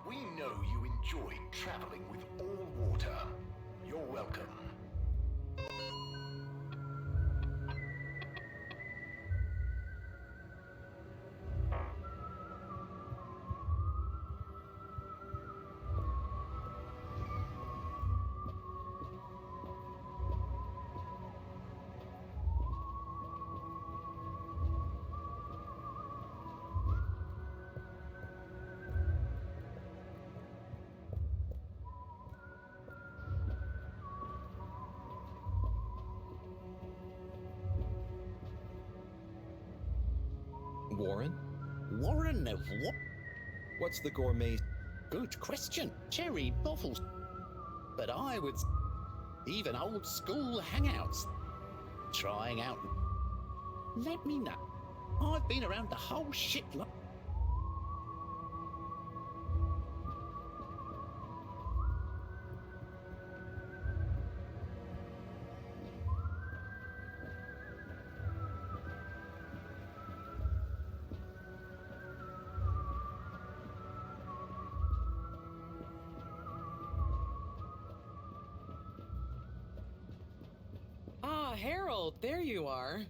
We know you enjoy traveling with all water. You're welcome. Warren? Warren of what? What's the gourmet? Good question. Cherry bottles. But I would even old school hangouts. Trying out. Let me know. I've been around the whole shit. Ah, Harold, there you are.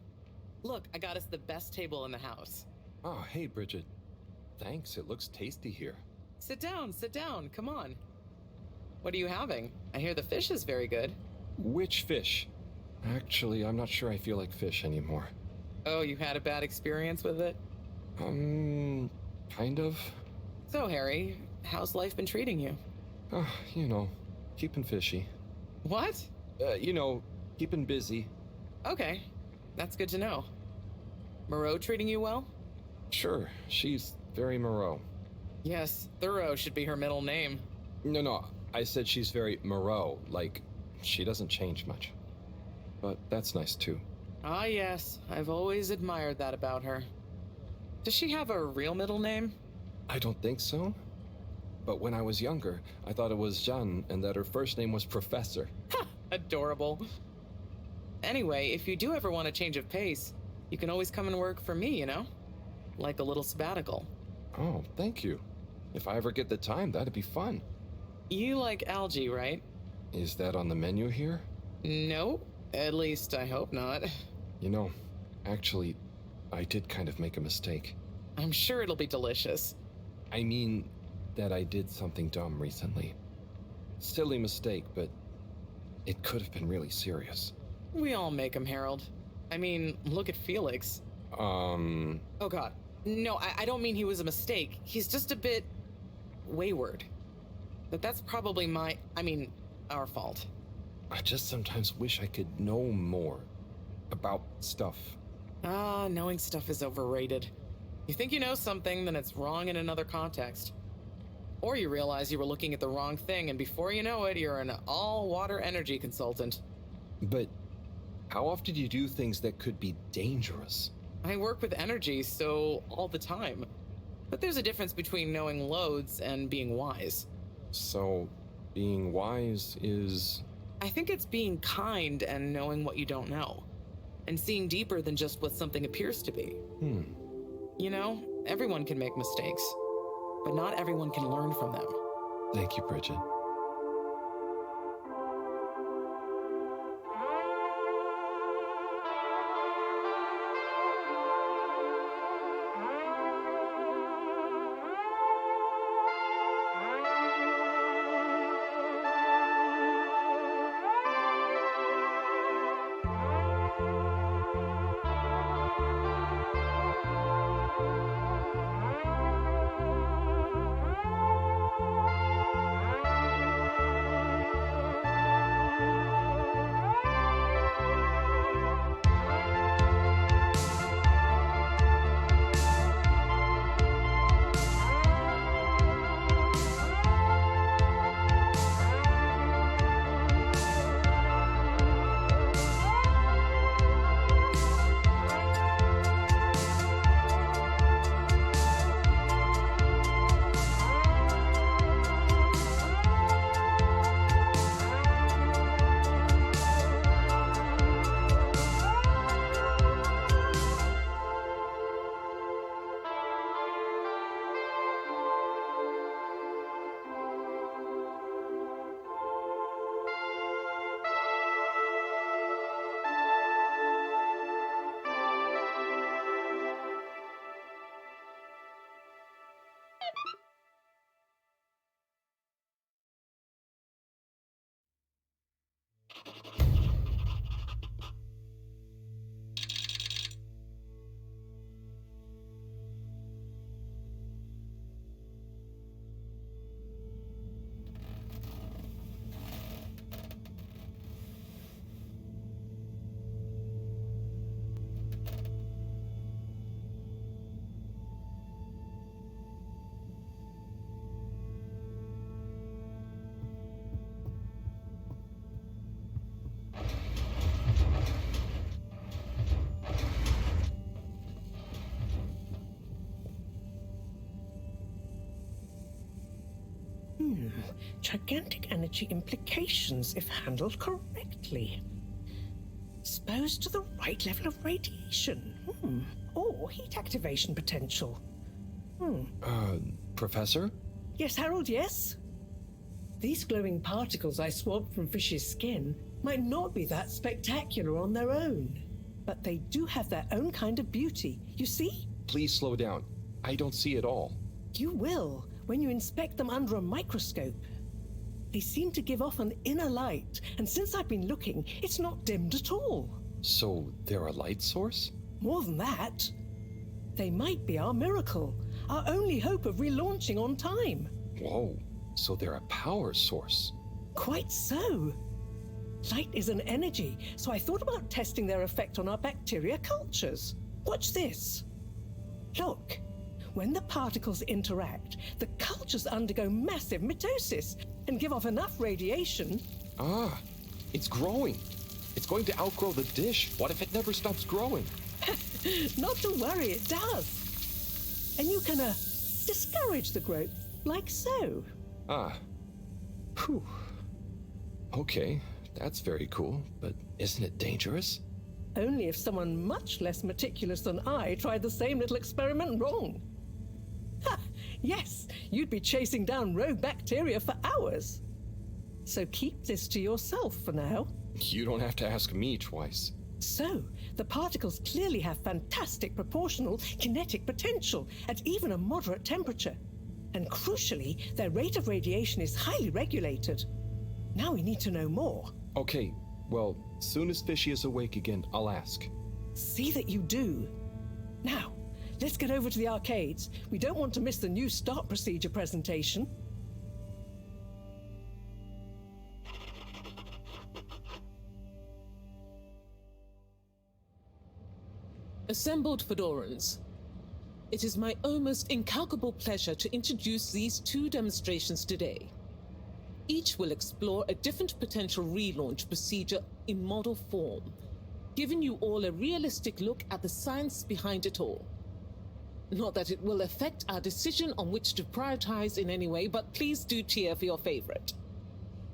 Look, I got us the best table in the house. Oh, hey, Bridget. Thanks, it looks tasty here. Sit down, come on. What are you having? I hear the fish is very good. Which fish? Actually, I'm not sure I feel like fish anymore. Oh, you had a bad experience with it? Kind of. So, Harry, how's life been treating you? Oh, keeping fishy. What? Keeping busy. Okay, that's good to know. Moreau treating you well? Sure, she's very Moreau. Yes, Thorough should be her middle name. No, I said she's very Moreau, like, she doesn't change much. But that's nice too. Ah, yes, I've always admired that about her. Does she have a real middle name? I don't think so. But when I was younger, I thought it was Jeanne and that her first name was Professor. Ha! Adorable. Anyway, if you do ever want a change of pace, you can always come and work for me, Like a little sabbatical. Oh, thank you. If I ever get the time, that'd be fun. You like algae, right? Is that on the menu here? No, at least I hope not. Actually, I did kind of make a mistake. I'm sure it'll be delicious. I mean, that I did something dumb recently. Silly mistake, but it could have been really serious. We all make them, Harold. I mean, look at Felix. Oh god. No, I don't mean he was a mistake. He's just a bit wayward. But that's probably our fault. I just sometimes wish I could know more about stuff. Knowing stuff is overrated. You think you know something, then it's wrong in another context. Or you realize you were looking at the wrong thing, and before you know it, you're an all-water energy consultant. But how often do you do things that could be dangerous? I work with energy, so all the time. But there's a difference between knowing loads and being wise. So, being wise is... I think it's being kind and knowing what you don't know. And seeing deeper than just what something appears to be. Everyone can make mistakes. But not everyone can learn from them. Thank you, Bridget. Gigantic energy implications if handled correctly. Exposed to the right level of radiation. Or heat activation potential. Professor? Yes, Harold, yes? These glowing particles I swabbed from Fishy's skin might not be that spectacular on their own, but they do have their own kind of beauty, you see? Please slow down. I don't see it all. You will when you inspect them under a microscope. They seem to give off an inner light, and since I've been looking, it's not dimmed at all. So they're a light source? More than that, they might be our miracle, our only hope of relaunching on time. Whoa, so they're a power source. Quite so. Light is an energy, so I thought about testing their effect on our bacteria cultures. Watch this. Look, when the particles interact, the cultures undergo massive mitosis and give off enough radiation. Ah, it's growing. It's going to outgrow the dish. What if it never stops growing? Not to worry, it does. And you can, discourage the growth, like so. Ah. Whew. Okay, that's very cool, but isn't it dangerous? Only if someone much less meticulous than I tried the same little experiment wrong. Ha! Yes, you'd be chasing down rogue bacteria for hours. So keep this to yourself for now. You don't have to ask me twice. So, the particles clearly have fantastic proportional kinetic potential at even a moderate temperature. And crucially, their rate of radiation is highly regulated. Now we need to know more. Okay, well, soon as Fishy is awake again, I'll ask. See that you do. Now, let's get over to the arcades. We don't want to miss the new start procedure presentation. Assembled Fedorans, it is my almost incalculable pleasure to introduce these two demonstrations today. Each will explore a different potential relaunch procedure in model form, giving you all a realistic look at the science behind it all. Not that it will affect our decision on which to prioritize in any way, but please do cheer for your favorite.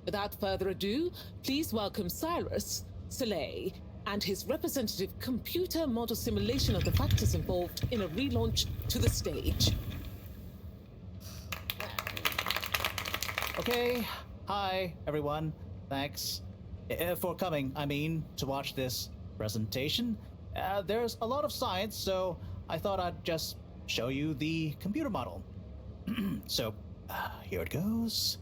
Without further ado, please welcome Cyrus, Soleil, and his representative computer model simulation of the factors involved in a relaunch to the stage. Okay, hi everyone. Thanks for coming, to watch this presentation. There's a lot of science, so I thought I'd just show you the computer model. So, here it goes.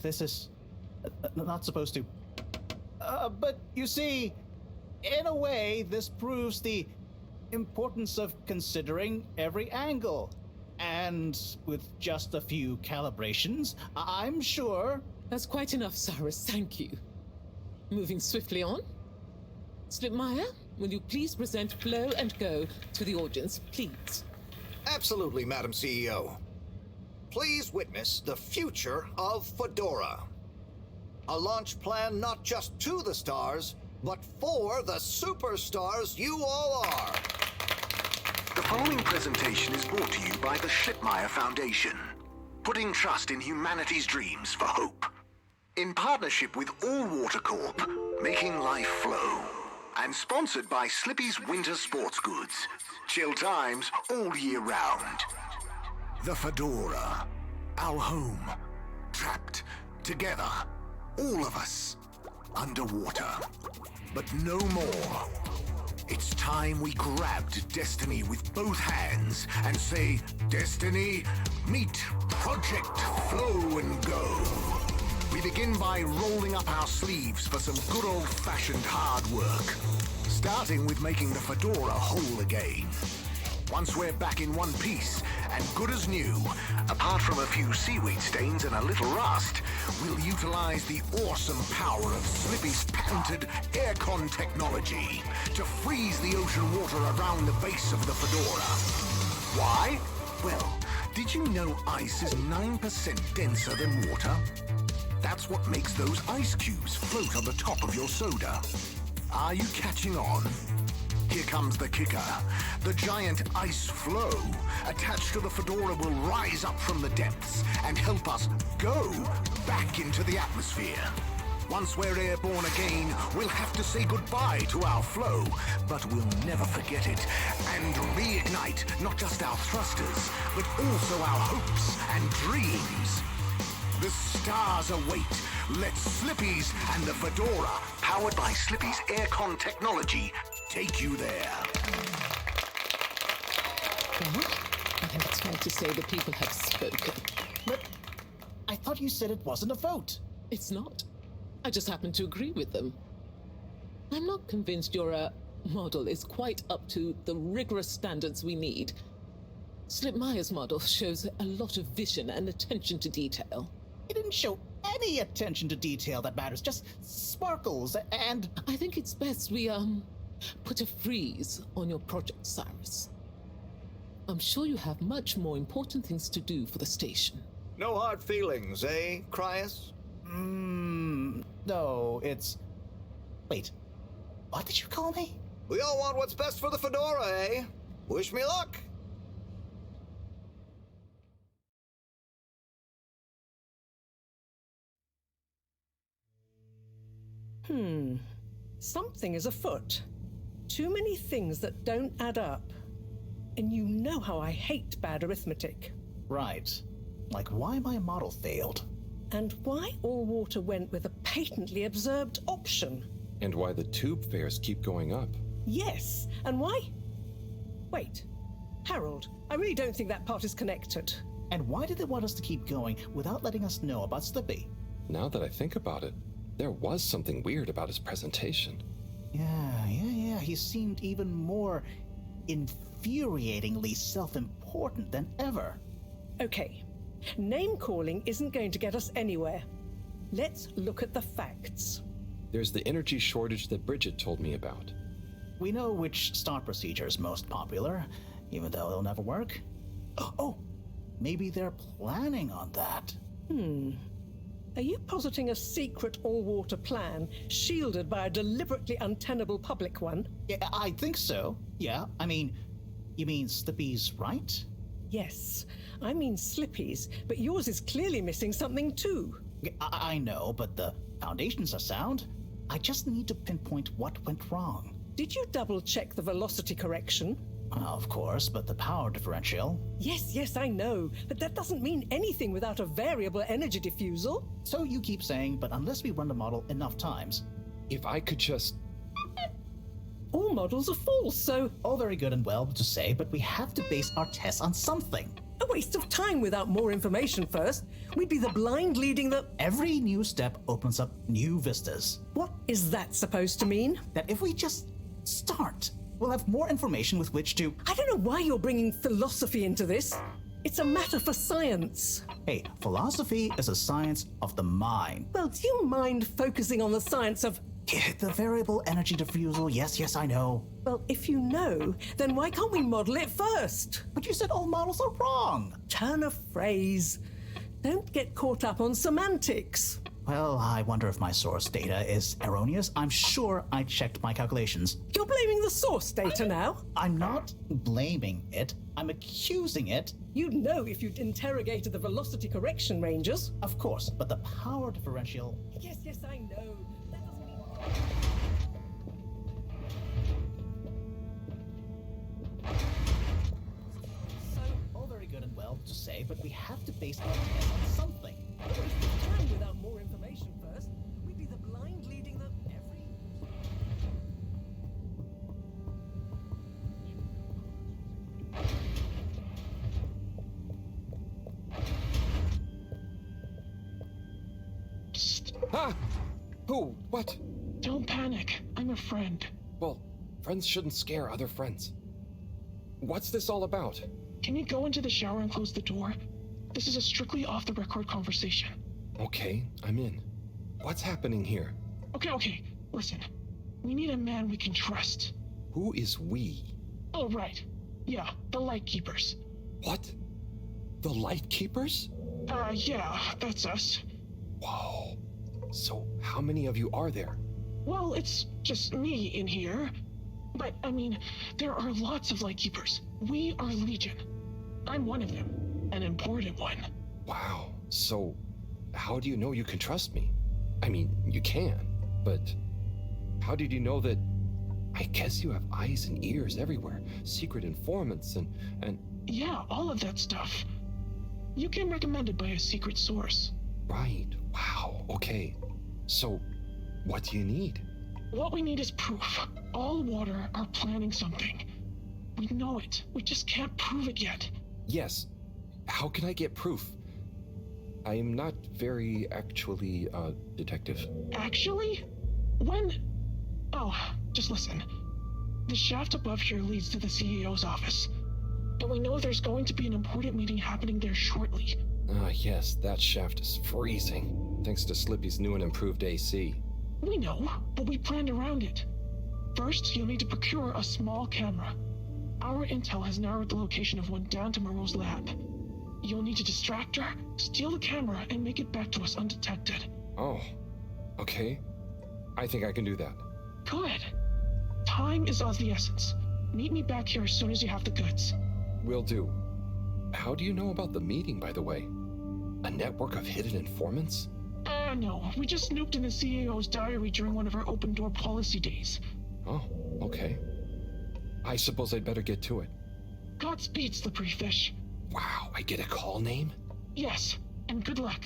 This is not supposed to. But you see, in a way, this proves the importance of considering every angle. And with just a few calibrations, I'm sure... That's quite enough, Cyrus, thank you. Moving swiftly on. Slipmeyer, will you please present Flow and Go to the audience, please? Absolutely, Madam CEO. Please witness the future of Fedora. A launch plan not just to the stars, but for the superstars you all are. The following presentation is brought to you by the Slipmeyer Foundation, putting trust in humanity's dreams for hope. In partnership with All Water Corp, making life flow. And sponsored by Slippy's Winter Sports Goods. Chill times all year round. The Fedora. Our home. Trapped. Together. All of us. Underwater. But no more. It's time we grabbed Destiny with both hands and say, Destiny, meet Project Flow and Go. With begin by rolling up our sleeves for some good old-fashioned hard work. Starting with making the fedora whole again. Once we're back in one piece and good as new, apart from a few seaweed stains and a little rust, we'll utilize the awesome power of Slippy's patented aircon technology to freeze the ocean water around the base of the fedora. Why? Well, did you know ice is 9% denser than water? That's what makes those ice cubes float on the top of your soda. Are you catching on? Here comes the kicker. The giant ice floe attached to the fedora will rise up from the depths and help us go back into the atmosphere. Once we're airborne again, we'll have to say goodbye to our flow, but we'll never forget it and reignite not just our thrusters, but also our hopes and dreams. The stars await. Let Slippy's and the fedora, powered by Slippy's aircon technology, take you there. Well, I think it's fair to say the people have spoken. But I thought you said it wasn't a vote. It's not. I just happen to agree with them. I'm not convinced your model is quite up to the rigorous standards we need. Slipmeyer's model shows a lot of vision and attention to detail. It didn't show any attention to detail that matters, just sparkles and... I think it's best we, put a freeze on your project, Cyrus. I'm sure you have much more important things to do for the station. No hard feelings, eh, Cryus? No, it's... Wait, what did you call me? We all want what's best for the fedora, eh? Wish me luck. Something is afoot. Too many things that don't add up. And you know how I hate bad arithmetic. Right. Like why my model failed. And why all water went with a patently absurd option. And why the tube fares keep going up. Yes, and why? Wait, Harold, I really don't think that part is connected. And why did they want us to keep going without letting us know about Slippy? Now that I think about it, there was something weird about his presentation. Yeah. He seemed even more infuriatingly self-important than ever. Okay, name-calling isn't going to get us anywhere. Let's look at the facts. There's the energy shortage that Bridget told me about. We know which start procedure is most popular, even though it'll never work. Oh, maybe they're planning on that. Are you positing a secret all-water plan, shielded by a deliberately untenable public one? Yeah, I think so. Yeah, I mean, you mean Slippy's right? Yes, I mean Slippy's, but yours is clearly missing something too. I know, but the foundations are sound. I just need to pinpoint what went wrong. Did you double-check the velocity correction? Of course, but the power differential... Yes, I know, but that doesn't mean anything without a variable energy diffusal. So you keep saying, but unless we run the model enough times... If I could just... All models are false, so... All very good and well to say, but we have to base our tests on something. A waste of time without more information first. We'd be the blind leading the... Every new step opens up new vistas. What is that supposed to mean? That if we just start, we'll have more information with which to... I don't know why you're bringing philosophy into this. It's a matter for science. Hey, philosophy is a science of the mind. Well, do you mind focusing on the science of... The variable energy diffusal, yes, I know. Well, if you know, then why can't we model it first? But you said all models are wrong. Turn a phrase. Don't get caught up on semantics. Well, I wonder if my source data is erroneous. I'm sure I checked my calculations. You're blaming the source data now? I'm not blaming it. I'm accusing it. You'd know if you'd interrogated the velocity correction ranges. Of course, but the power differential... Yes, I know. That doesn't mean... So, all very good and well to say, but we have to base our test on something. A waste of time without more information first. We'd be the blind leading the... Ah! Who? What? Don't panic. I'm a friend. Well, friends shouldn't scare other friends. What's this all about? Can you go into the shower and close the door? This is a strictly off-the-record conversation. Okay, I'm in. What's happening here? Okay. Listen. We need a man we can trust. Who is we? Oh, right. Yeah, the Lightkeepers. What? The Lightkeepers? Yeah, that's us. Whoa. So, how many of you are there? Well, it's just me in here. But, I mean, there are lots of Lightkeepers. We are Legion. I'm one of them. An important one. Wow. So, how do you know you can trust me? I mean, you can, but how did you know that? I guess you have eyes and ears everywhere, secret informants and... Yeah, all of that stuff. You came recommended by a secret source. Right. Wow. Okay. So, what do you need? What we need is proof. All water are planning something. We know it. We just can't prove it yet. Yes. How can I get proof? I am not very actually, detective. Actually? Oh, just listen. The shaft above here leads to the CEO's office. And we know there's going to be an important meeting happening there shortly. Yes, that shaft is freezing. Thanks to Slippy's new and improved AC. We know, but we planned around it. First, you'll need to procure a small camera. Our intel has narrowed the location of one down to Moreau's lab. You'll need to distract her, steal the camera, and make it back to us undetected. Oh, okay. I think I can do that. Good. Time is of the essence. Meet me back here as soon as you have the goods. Will do. How do you know about the meeting, by the way? A network of hidden informants? No. We just snooped in the CEO's diary during one of our open-door policy days. Oh, okay. I suppose I'd better get to it. Godspeed, Slippery Fish. Wow, I get a call name? Yes, and good luck.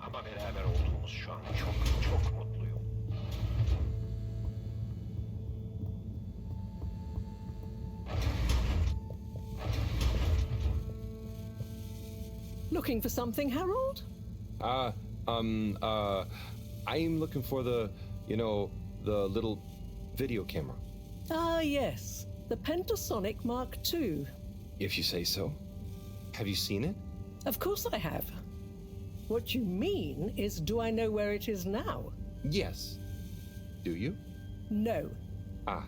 Ama beraber olduğumuz şu an çok mutluyum. Looking for something, Harold? I'm looking for the little video camera. Ah, yes. The Pentasonic Mark II. If you say so. Have you seen it? Of course I have. What you mean is, do I know where it is now? Yes. Do you? No. Ah.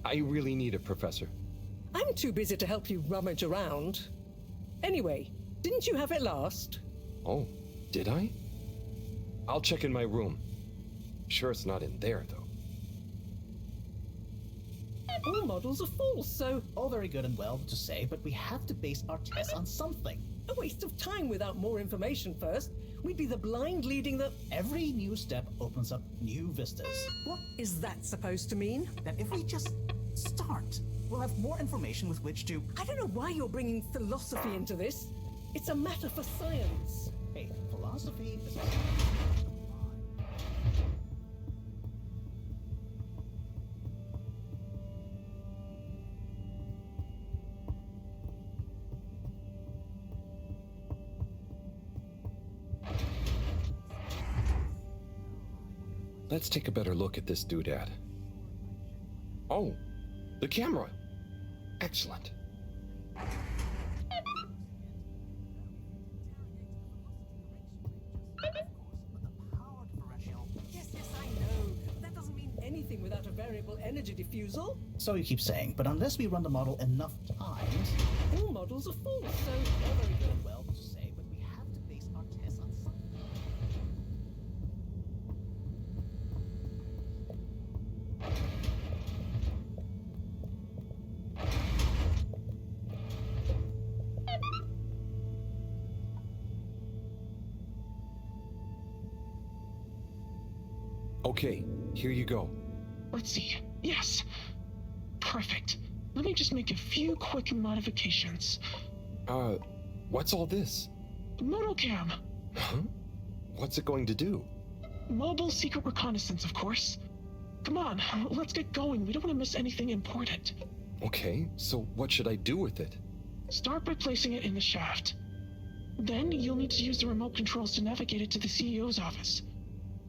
I really need it, Professor. I'm too busy to help you rummage around. Anyway, didn't you have it last? Oh, did I? I'll check in my room. Sure it's not in there, though. All models are false, so All very good and well to say, but we have to base our tests on something. a waste of time without more information first. We'd be the blind leading the... Every new step opens up new vistas. What is that supposed to mean? That if we just start, we'll have more information with which to... I don't know why you're bringing philosophy into this. It's a matter for science. Hey, philosophy is... Let's take a better look at this doodad. Oh, the camera. Excellent. Yes, I know. But that doesn't mean anything without a variable energy diffusal. So you keep saying, but unless we run the model enough times... All models are false, so... All very good and well to say, but we have to base our tests on something. Okay, here you go. Let's see. Yes. Perfect. let me just make a few quick modifications. What's all this? Motocam. Huh? What's it going to do? Mobile secret reconnaissance, of course. Come on, let's get going. We don't want to miss anything important. Okay, so what should I do with it? Start by placing it in the shaft. Then you'll need to use the remote controls to navigate it to the CEO's office.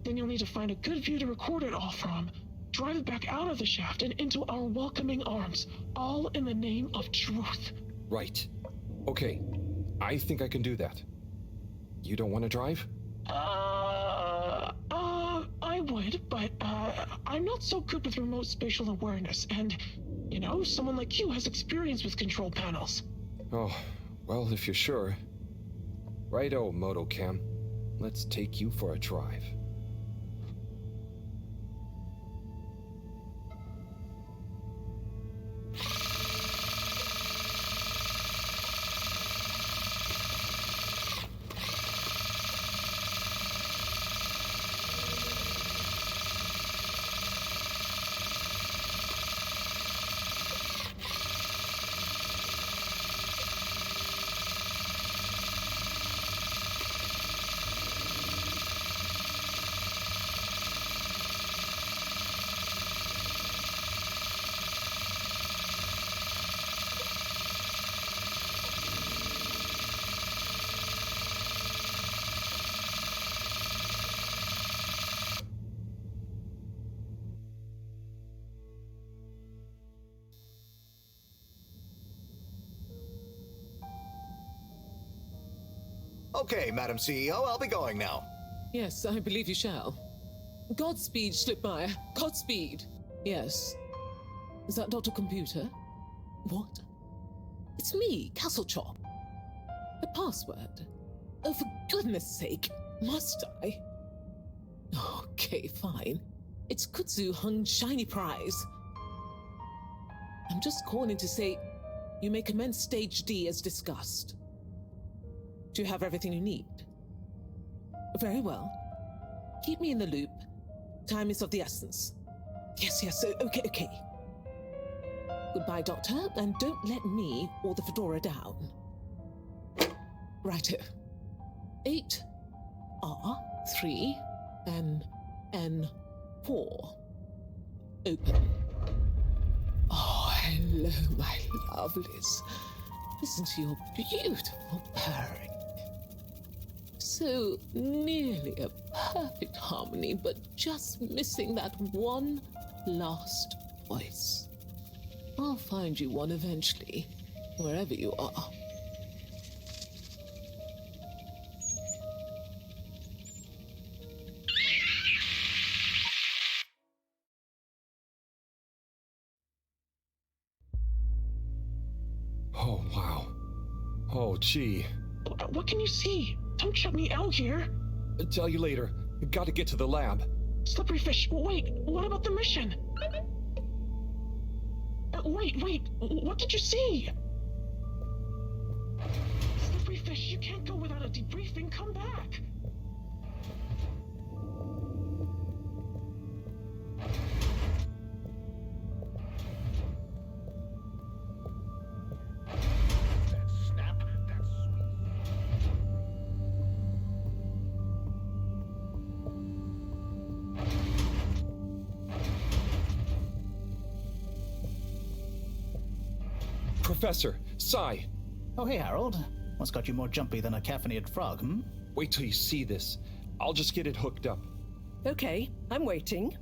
Then you'll need to find a good view to record it all from. Drive it back out of the shaft and into our welcoming arms, all in the name of truth. Right. Okay, I think I can do that. You don't want to drive? I would, but, I'm not so good with remote spatial awareness, and, you know, someone like you has experience with control panels. Oh, well, if you're sure. Righto, Motocam. Let's take you for a drive. Okay, Madam CEO, I'll be going now. Yes, I believe you shall. Godspeed, Schlipmeyer. Godspeed. Yes. Is that Dr. Computer? What? It's me, Castlechop. The password. Oh, for goodness sake, must I? Okay, fine. It's Kutsu Hung Shiny Prize. I'm just calling to say you may commence Stage D as discussed. Do you have everything you need? Very well. Keep me in the loop. Time is of the essence. Yes, okay. Goodbye, Doctor, and don't let me or the Fedora down. Righto. 8R3 N4. Open. Oh, hello, my lovelies. Listen to your beautiful purring. So nearly a perfect harmony, but just missing that one last voice. I'll find you one eventually, wherever you are. Oh, wow. Oh, gee. What can you see? Don't shut me out here. Tell you later. Gotta get to the lab. Slippery fish, wait, what about the mission? Wait, what did you see? Slippery fish, you can't go without a debriefing. Come back. Professor, Sai. Oh, hey, Harold. What's got you more jumpy than a caffeinated frog, hmm? Wait till you see this. I'll just get it hooked up. Okay, I'm waiting.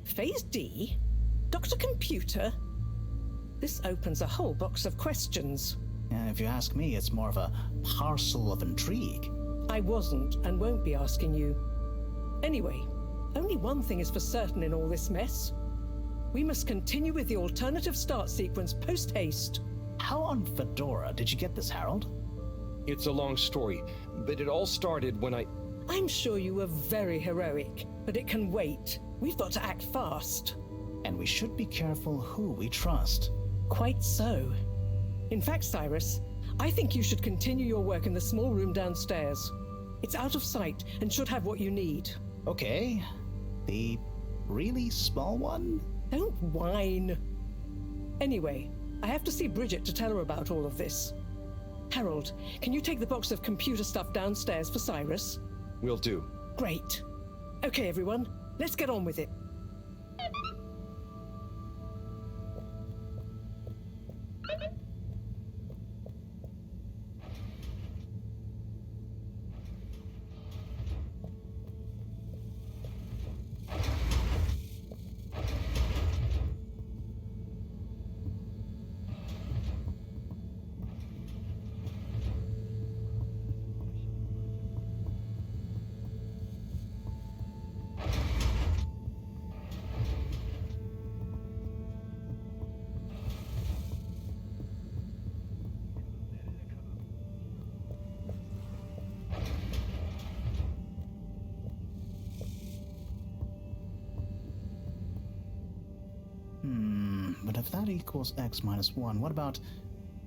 Phase D? Dr. Computer? This opens a whole box of questions. If you ask me, it's more of a parcel of intrigue. I wasn't and won't be asking you. Anyway, only one thing is for certain in all this mess. We must continue with the alternative start sequence post-haste. How on Fedora did you get this, Harold? It's a long story, but it all started when I'm sure you were very heroic, but it can wait. We've got to act fast. And we should be careful who we trust. Quite so. In fact, Cyrus, I think you should continue your work in the small room downstairs. It's out of sight and should have what you need. Okay. The really small one? Don't whine. Anyway, I have to see Bridget to tell her about all of this. Harold, can you take the box of computer stuff downstairs for Cyrus? Will do. Great. Okay, everyone, let's get on with it. But if that equals x minus 1, what about...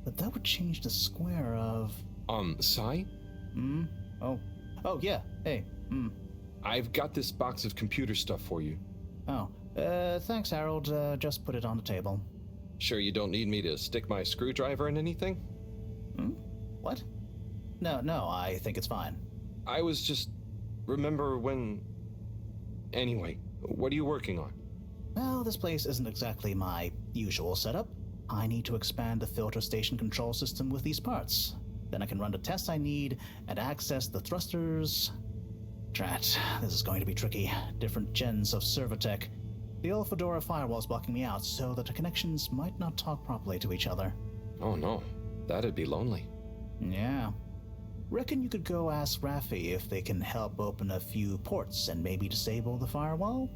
But that would change the square of... Sai? Oh, yeah, hey, I've got this box of computer stuff for you. Oh, thanks, Harold. Just put it on the table. Sure you don't need me to stick my screwdriver in anything? What? No, I think it's fine. I was just... Remember when... Anyway, what are you working on? Well, this place isn't exactly my usual setup. I need to expand the filter station control system with these parts. Then I can run the tests I need and access the thrusters. Drat, this is going to be tricky. Different gens of server tech. The old Fedora firewall's blocking me out so that the connections might not talk properly to each other. Oh no, that'd be lonely. Yeah. Reckon you could go ask Raffi if they can help open a few ports and maybe disable the firewall?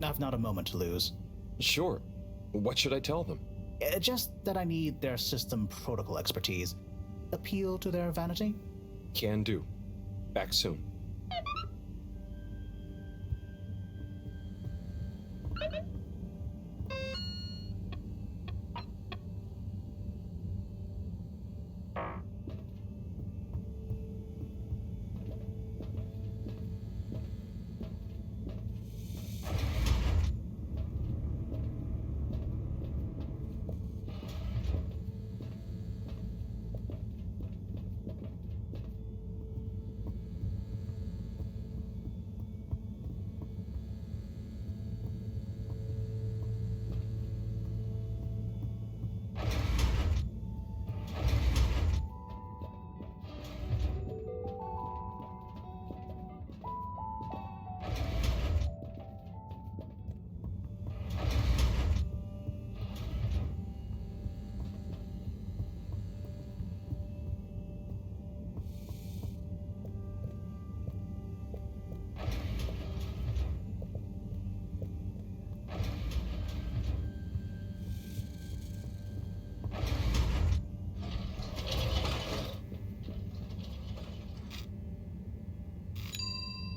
I've not a moment to lose. Sure. What should I tell them? Just that I need their system protocol expertise. Appeal to their vanity? Can do. Back soon.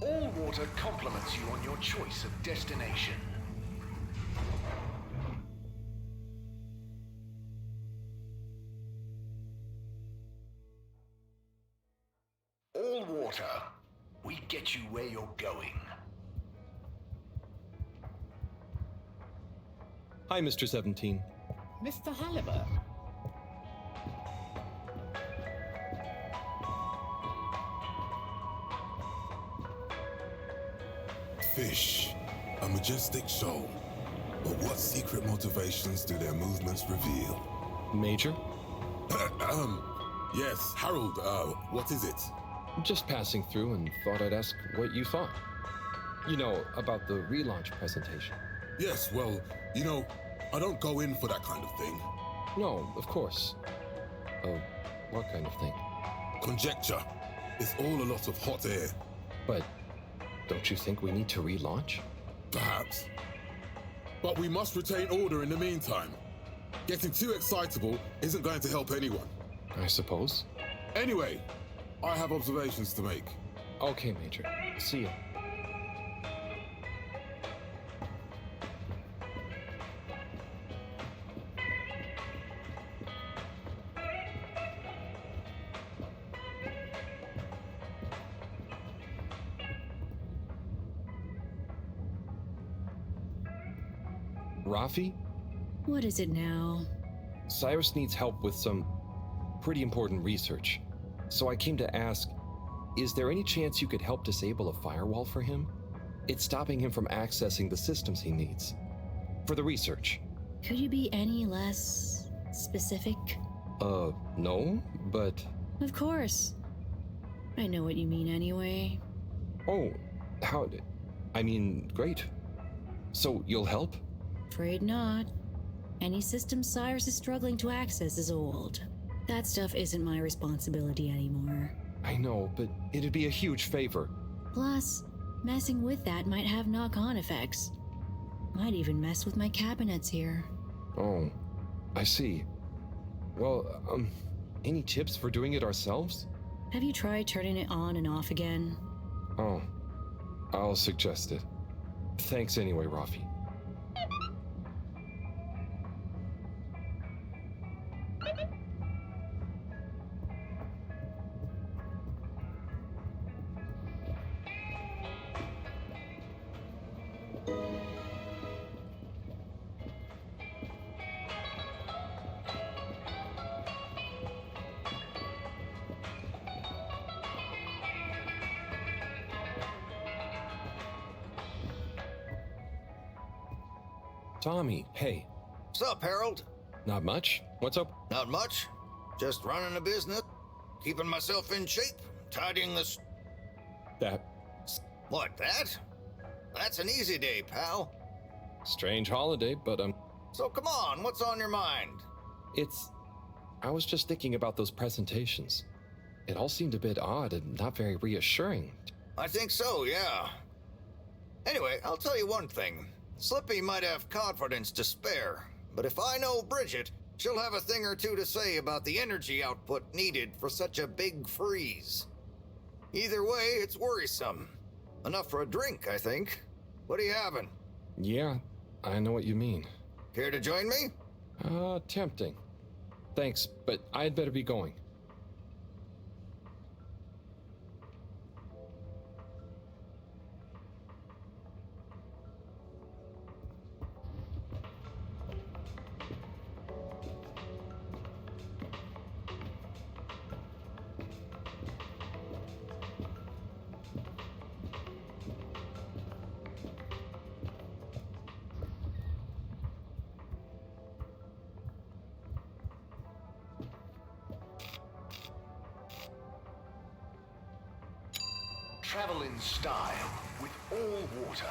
All water compliments you on your choice of destination. All water, we get you where you're going. Hi, Mr. 17. Mr. Halibut. Fish, a majestic shoal. But what secret motivations do their movements reveal? Major? Yes, Harold, what is it? Just passing through and thought I'd ask what you thought. You know, about the relaunch presentation. Yes, well, you know, I don't go in for that kind of thing. No, of course. Oh, what kind of thing? Conjecture. It's all a lot of hot air. But don't you think we need to relaunch? Perhaps. But we must retain order in the meantime. Getting too excitable isn't going to help anyone. I suppose. Anyway, I have observations to make. Okay, Major. See ya. Rafi? What is it now? Cyrus needs help with some pretty important research. So I came to ask, is there any chance you could help disable a firewall for him? It's stopping him from accessing the systems he needs. For the research. Could you be any less specific? No, but... Of course. I know what you mean anyway. Oh, great. So you'll help? Afraid not. Any system Cyrus is struggling to access is old. That stuff isn't my responsibility anymore. I know, but it'd be a huge favor. Plus, messing with that might have knock-on effects. Might even mess with my cabinets here. Oh, I see. Well, any tips for doing it ourselves? Have you tried turning it on and off again? Oh, I'll suggest it. Thanks anyway, Rafi. Tommy, hey. What's up, Harold? Not much. What's up? Not much. Just running a business, keeping myself in shape, tidying this. That. What, that? That's an easy day, pal. Strange holiday, but, So come on, what's on your mind? I was just thinking about those presentations. It all seemed a bit odd and not very reassuring. I think so, yeah. Anyway, I'll tell you one thing. Slippy might have confidence to spare, but if I know Bridget, she'll have a thing or two to say about the energy output needed for such a big freeze. Either way, it's worrisome. Enough for a drink, I think. What are you having? Yeah, I know what you mean. Care to join me? Tempting. Thanks, but I'd better be going. Travel in style with all water.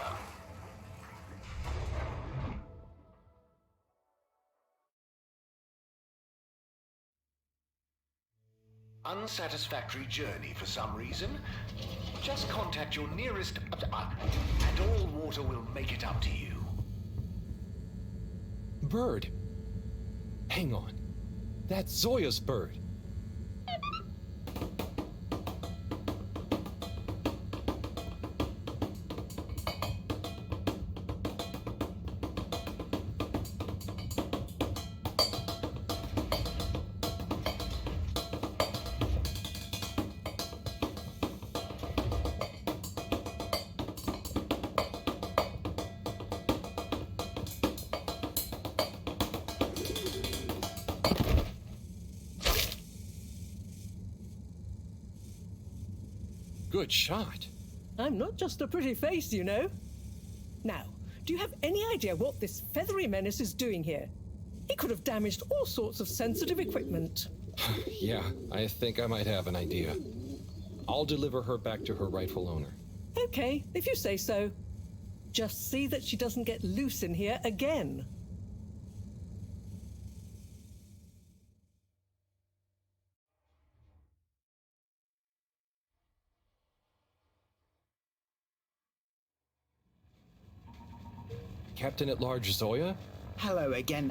Unsatisfactory journey for some reason? Just contact your nearest... and all water will make it up to you. Bird. Hang on. That's Zoya's bird. Good shot. I'm not just a pretty face, you know. Now, do you have any idea what this feathery menace is doing here? He could have damaged all sorts of sensitive equipment. Yeah, I think I might have an idea. I'll deliver her back to her rightful owner. Okay, if you say so. Just see that she doesn't get loose in here again. Captain at Large Zoya? Hello again.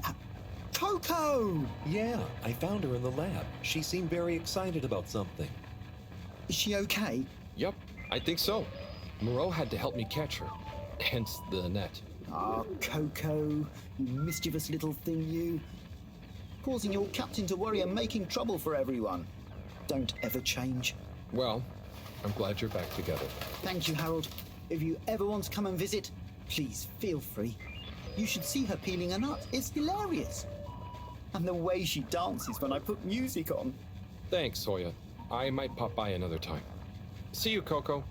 Coco! Yeah, I found her in the lab. She seemed very excited about something. Is she okay? Yup, I think so. Moreau had to help me catch her. Hence the net. Ah, Coco, you mischievous little thing, you. Causing your captain to worry and making trouble for everyone. Don't ever change. Well, I'm glad you're back together. Thank you, Harold. If you ever want to come and visit, please feel free. You should see her peeling a nut. It's hilarious. And the way she dances when I put music on. Thanks, Soya. I might pop by another time. See you, Coco.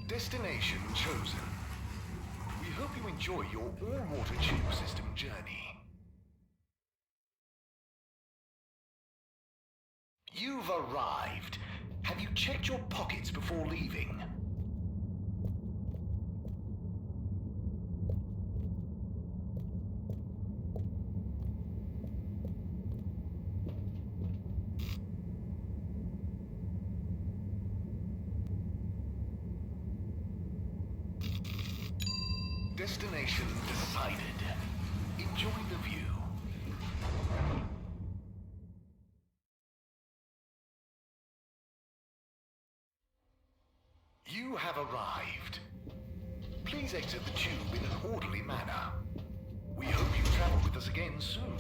Destination chosen. We hope you enjoy your all-water tube system journey. You've arrived. Have you checked your pockets before leaving? Destination decided. Enjoy the view. You have arrived. Please exit the tube in an orderly manner. We hope you travel with us again soon.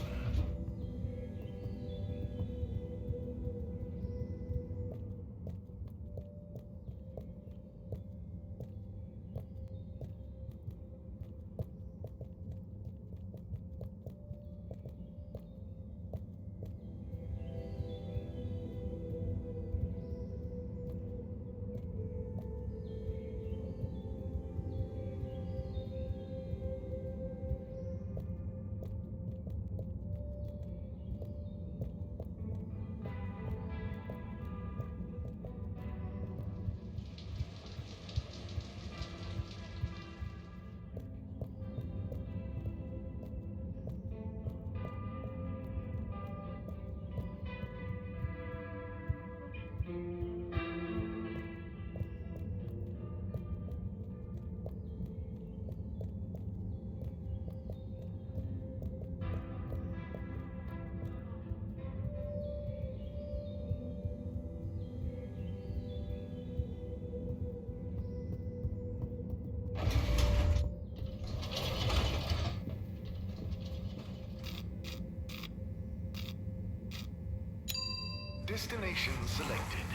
Destination selected.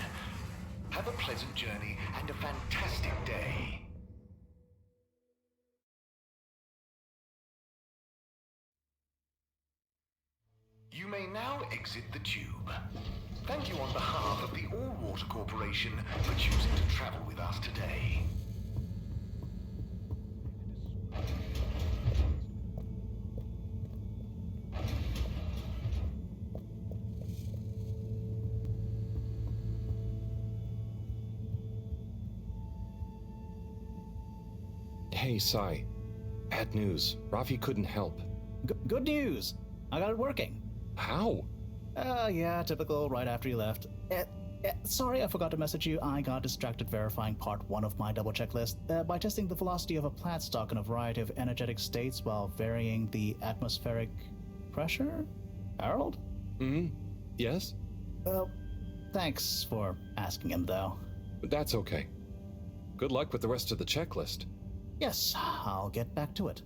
Have a pleasant journey and a fantastic day. You may now exit the tube. Thank you on behalf of the All Water Corporation for choosing to travel with us today. Hey, Sai. Bad news. Rafi couldn't help. Good news. I got it working. How? Yeah, typical right after you left. Sorry, I forgot to message you. I got distracted verifying part 1 of my double checklist by testing the velocity of a plant stock in a variety of energetic states while varying the atmospheric pressure? Harold? Yes? Well, thanks for asking him, though. That's okay. Good luck with the rest of the checklist. Yes, I'll get back to it.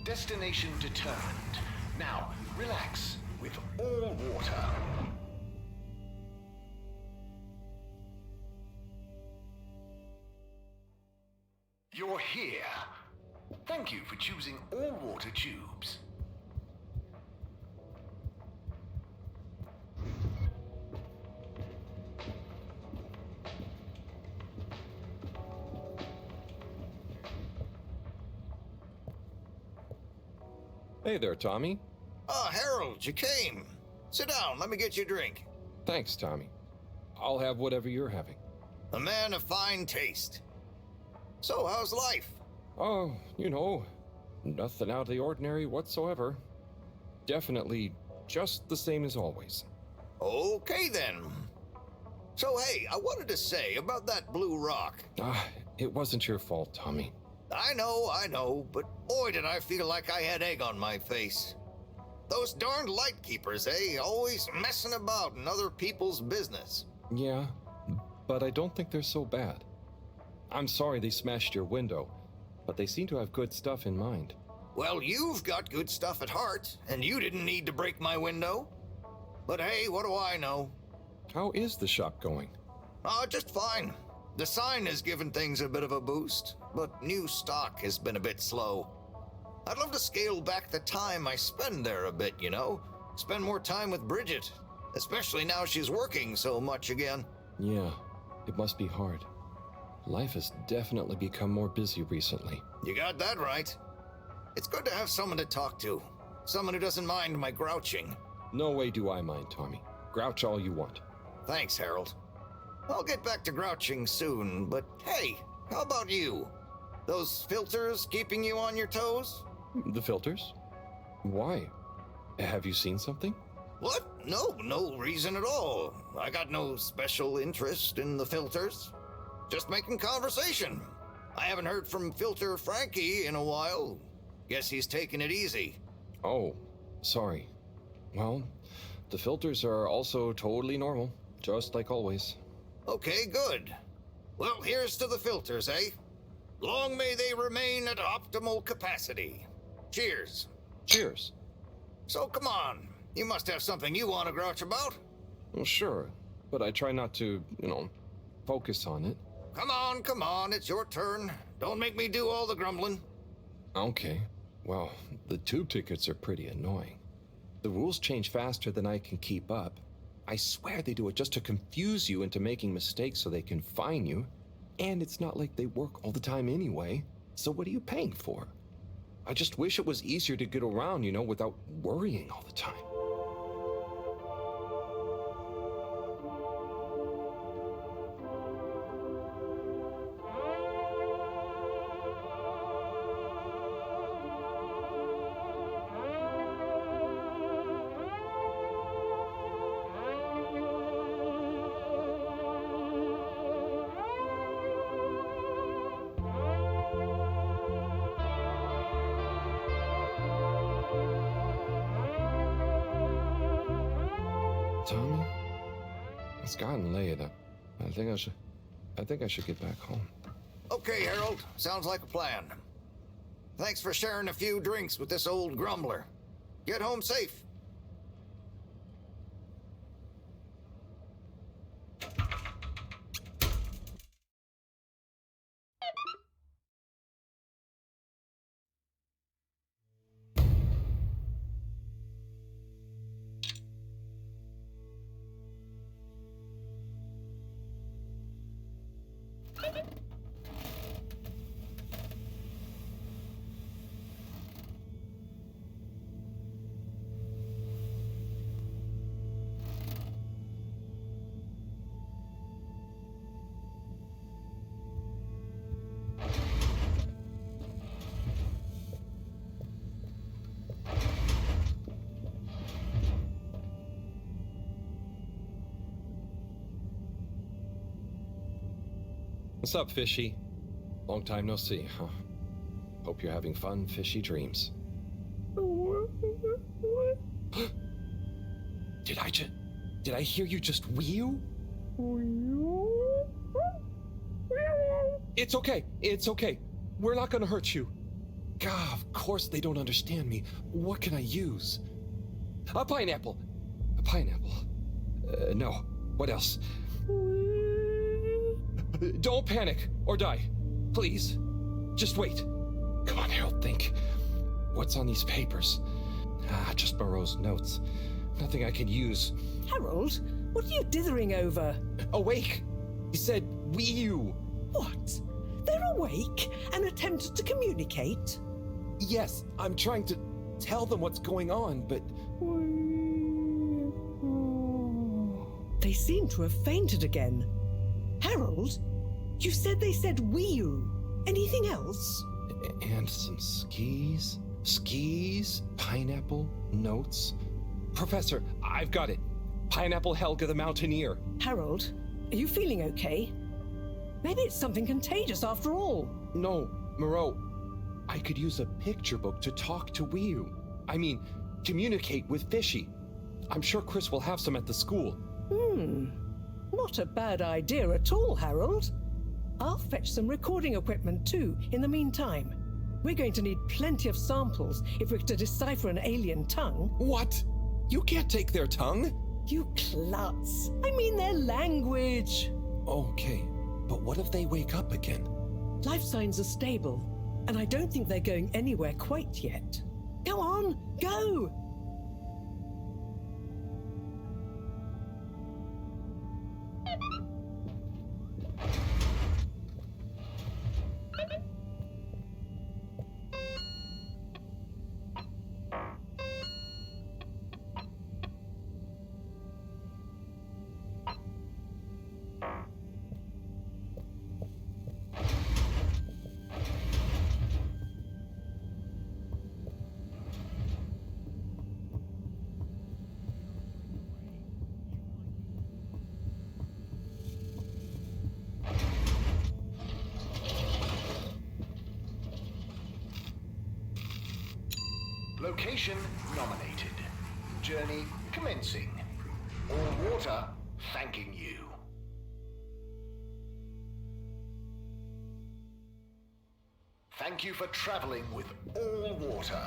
Destination determined. Now, relax. With all water. You're here. Thank you for choosing all water tubes. Hey there, Tommy. Ah, Harold, you came. Sit down, let me get you a drink. Thanks, Tommy. I'll have whatever you're having. A man of fine taste. So, how's life? Oh, nothing out of the ordinary whatsoever. Definitely just the same as always. Okay, then. So, hey, I wanted to say about that blue rock. It wasn't your fault, Tommy. I know, but boy did I feel like I had egg on my face. Those darned light keepers, eh? Always messing about in other people's business. Yeah, but I don't think they're so bad. I'm sorry they smashed your window, but they seem to have good stuff in mind. Well, you've got good stuff at heart, and you didn't need to break my window. But hey, what do I know? How is the shop going? Just fine. The sign has given things a bit of a boost, but new stock has been a bit slow. I'd love to scale back the time I spend there a bit, Spend more time with Bridget, especially now she's working so much again. Yeah, it must be hard. Life has definitely become more busy recently. You got that right. It's good to have someone to talk to. Someone who doesn't mind my grouching. No way do I mind, Tommy. Grouch all you want. Thanks, Harold. I'll get back to grouching soon, but hey, how about you? Those filters keeping you on your toes? The filters? Why? Have you seen something? What? No reason at all. I got no special interest in the filters. Just making conversation. I haven't heard from Filter Frankie in a while. Guess he's taking it easy. Oh, sorry. Well, the filters are also totally normal, just like always. Okay, good. Well, here's to the filters, eh? Long may they remain at optimal capacity. Cheers. Cheers. So come on, you must have something you want to grouch about. Well, sure, but I try not to, focus on it. Come on, it's your turn. Don't make me do all the grumbling. Okay. Well, the tube tickets are pretty annoying. The rules change faster than I can keep up. I swear they do it just to confuse you into making mistakes so they can fine you. And it's not like they work all the time anyway. So what are you paying for? I just wish it was easier to get around, without worrying all the time. Tommy, it's gotten late. I think I should get back home. Okay, Harold. Sounds like a plan. Thanks for sharing a few drinks with this old grumbler. Get home safe. What's up, Fishy? Long time no see, huh? Hope you're having fun, fishy dreams. Did I hear you just wheel? It's okay. We're not gonna hurt you. God, of course they don't understand me. What can I use? A pineapple. pineapple. No. What else? Don't panic or die. Please. Just wait. Come on, Harold, think. What's on these papers? Just Moreau's notes. Nothing I can use. Harold, what are you dithering over? Awake! He said, "We you." What? They're awake and attempted to communicate? Yes, I'm trying to tell them what's going on, but... They seem to have fainted again. Harold, you said they said "wee-oo." Anything else? And some skis. Skis, pineapple, notes. Professor, I've got it. Pineapple Helga the Mountaineer. Harold, are you feeling okay? Maybe it's something contagious after all. No, Moreau. I could use a picture book to talk to Wii-oo. I mean, communicate with Fishy. I'm sure Chris will have some at the school. Not a bad idea at all, Harold. I'll fetch some recording equipment too, in the meantime. We're going to need plenty of samples if we're to decipher an alien tongue. What? You can't take their tongue? You klutz. I mean their language. Okay, but what if they wake up again? Life signs are stable, and I don't think they're going anywhere quite yet. Go on, go! Location nominated. Journey commencing. All water thanking you. Thank you for traveling with all water.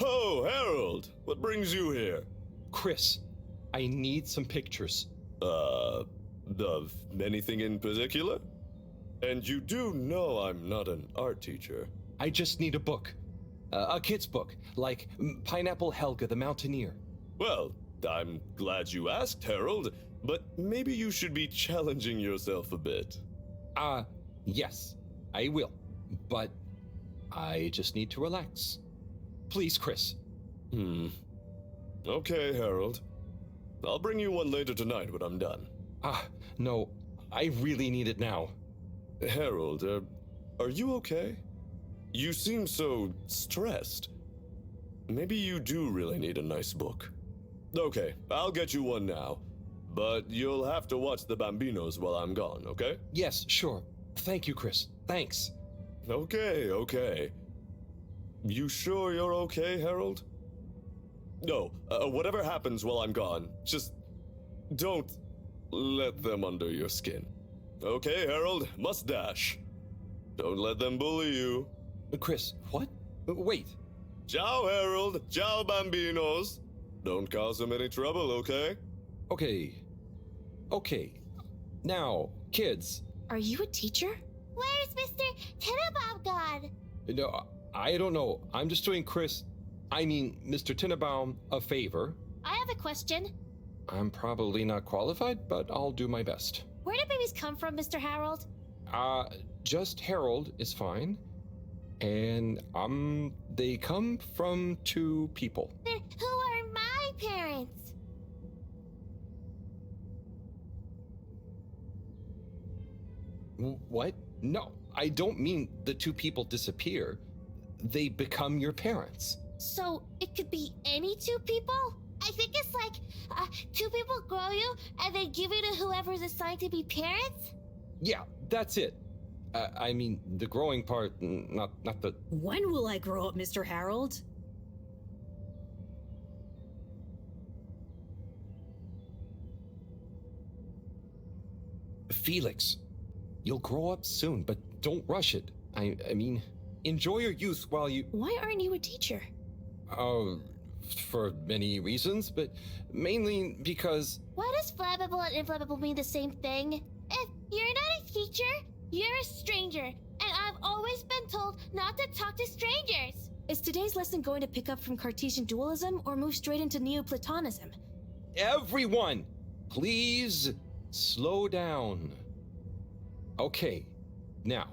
Oh, Harold! What brings you here? Chris, I need some pictures. Of anything in particular? And you do know I'm not an art teacher. I just need a book. A kid's book, like Pineapple Helga the Mountaineer. Well, I'm glad you asked, Harold, but maybe you should be challenging yourself a bit. Yes, I will. But I just need to relax. Please, Chris. Okay, Harold. I'll bring you one later tonight when I'm done. No, I really need it now. Harold, are you okay? You seem so stressed. Maybe you do really need a nice book. Okay, I'll get you one now. But you'll have to watch the Bambinos while I'm gone, okay? Yes, sure. Thank you, Chris. Thanks. Okay. You sure you're okay, Harold? No, whatever happens while I'm gone, just don't let them under your skin. Okay, Harold, must dash. Don't let them bully you. Chris, what? Wait. Ciao, Harold. Ciao, Bambinos. Don't cause them any trouble, okay? Okay. Now, kids. Are you a teacher? Where's Mr. Tinnabaum gone? No, I don't know. I'm just doing Mr. Tinnabaum a favor. I have a question. I'm probably not qualified, but I'll do my best. Where do babies come from, Mr. Harold? Just Harold is fine. And, they come from two people. Then who are my parents? What? No, I don't mean the two people disappear. They become your parents. So it could be any two people? I think it's like two people grow you and they give you to whoever's assigned to be parents? Yeah, that's it. I mean, the growing part, not the... When will I grow up, Mr. Harold? Felix, You'll grow up soon, but don't rush it. I mean, enjoy your youth while you... Why aren't you a teacher? For many reasons, but mainly because... Why does flammable and inflammable mean the same thing? If you're not a teacher, you're a stranger, and I've always been told not to talk to strangers. Is today's lesson going to pick up from Cartesian dualism or move straight into Neoplatonism? Everyone, please slow down. Okay, now,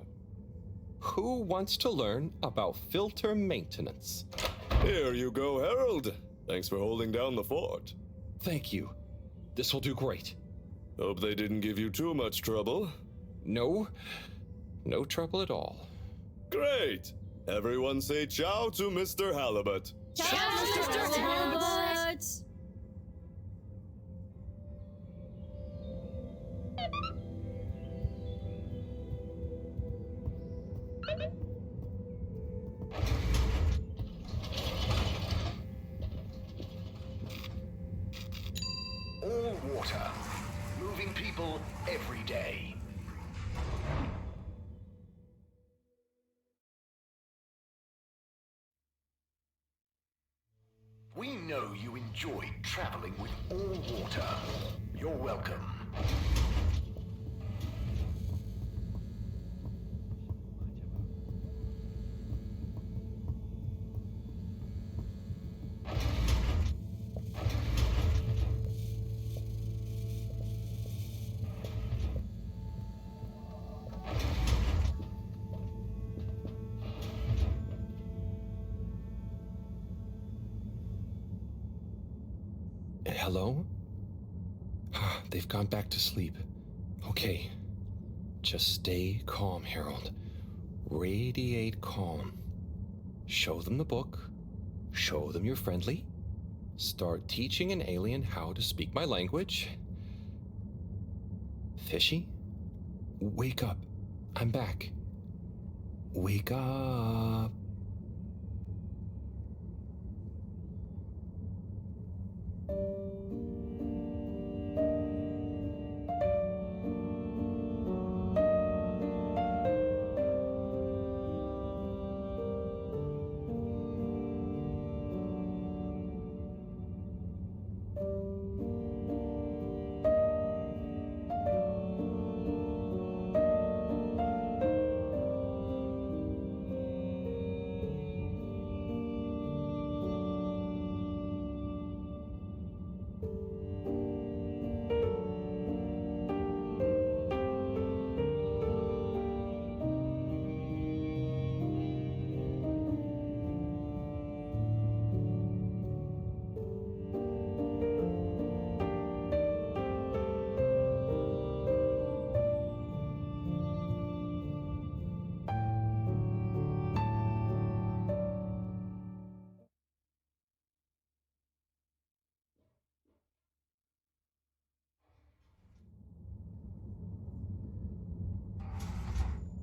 who wants to learn about filter maintenance? Here you go, Harold. Thanks for holding down the fort. Thank you. This will do great. Hope they didn't give you too much trouble. No trouble at all. Great! Everyone say ciao to Mr. Halibut. Ciao, Mr. Halibut! All water, moving people every day. We know you enjoyed traveling with all water. You're welcome. Hello? They've gone back to sleep. Okay. Just stay calm, Harold. Radiate calm. Show them the book. Show them you're friendly. Start teaching an alien how to speak my language. Fishy? Wake up. I'm back. Wake up.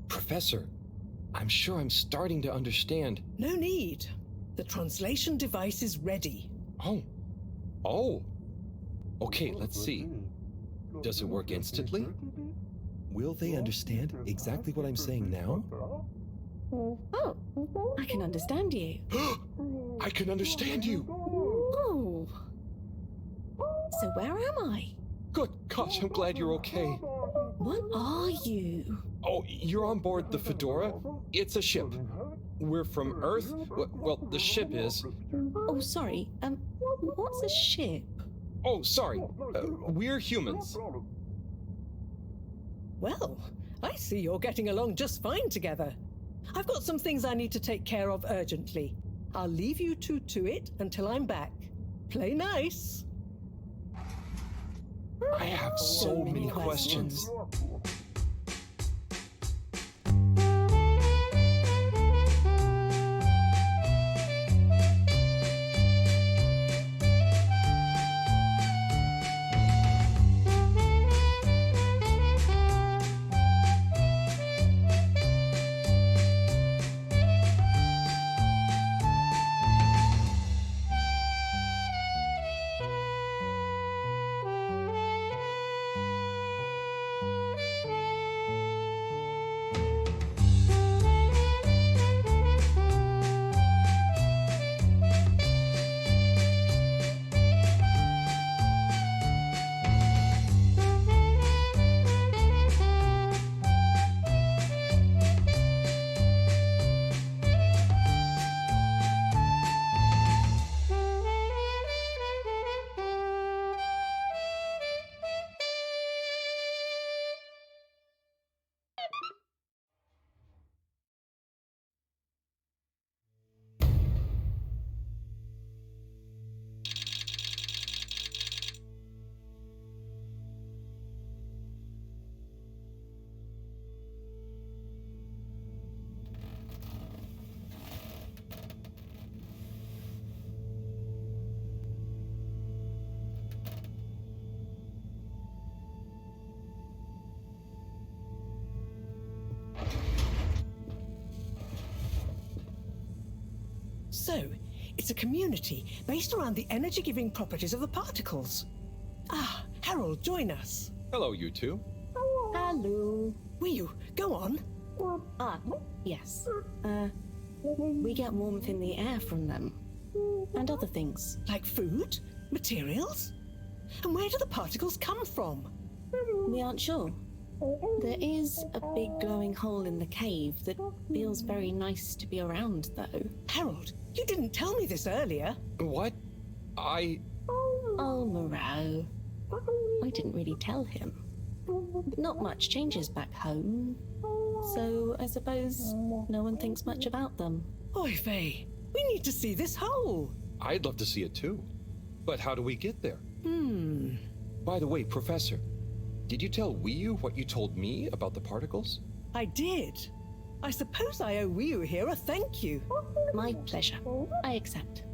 Professor, I'm sure I'm starting to understand. No need. The translation device is ready. Oh. Okay, let's see. Does it work instantly? Will they understand exactly what I'm saying now? Oh, I can understand you. I can understand you. Oh. So where am I? Good gosh, I'm glad you're okay. What are you? Oh, you're on board the Fedora? It's a ship. We're from Earth? Well, the ship is. Oh, sorry. What's a ship? Oh, sorry. We're humans. Well, I see you're getting along just fine together. I've got some things I need to take care of urgently. I'll leave you two to it until I'm back. Play nice. I have so many questions. So, it's a community based around the energy-giving properties of the particles. Ah, Harold, join us. Hello, you two. Hello. Wiyu, go on. Yes. We get warmth in the air from them. And other things. Like food? Materials? And where do the particles come from? We aren't sure. There is a big glowing hole in the cave that feels very nice to be around, though. Harold, you didn't tell me this earlier. What? Oh, Moreau. I didn't really tell him. Not much changes back home. So I suppose no one thinks much about them. Oy vey, we need to see this hole. I'd love to see it too. But how do we get there? By the way, Professor, did you tell Wiyu what you told me about the particles? I did. I suppose I owe Wiyu here a thank you. My pleasure. I accept.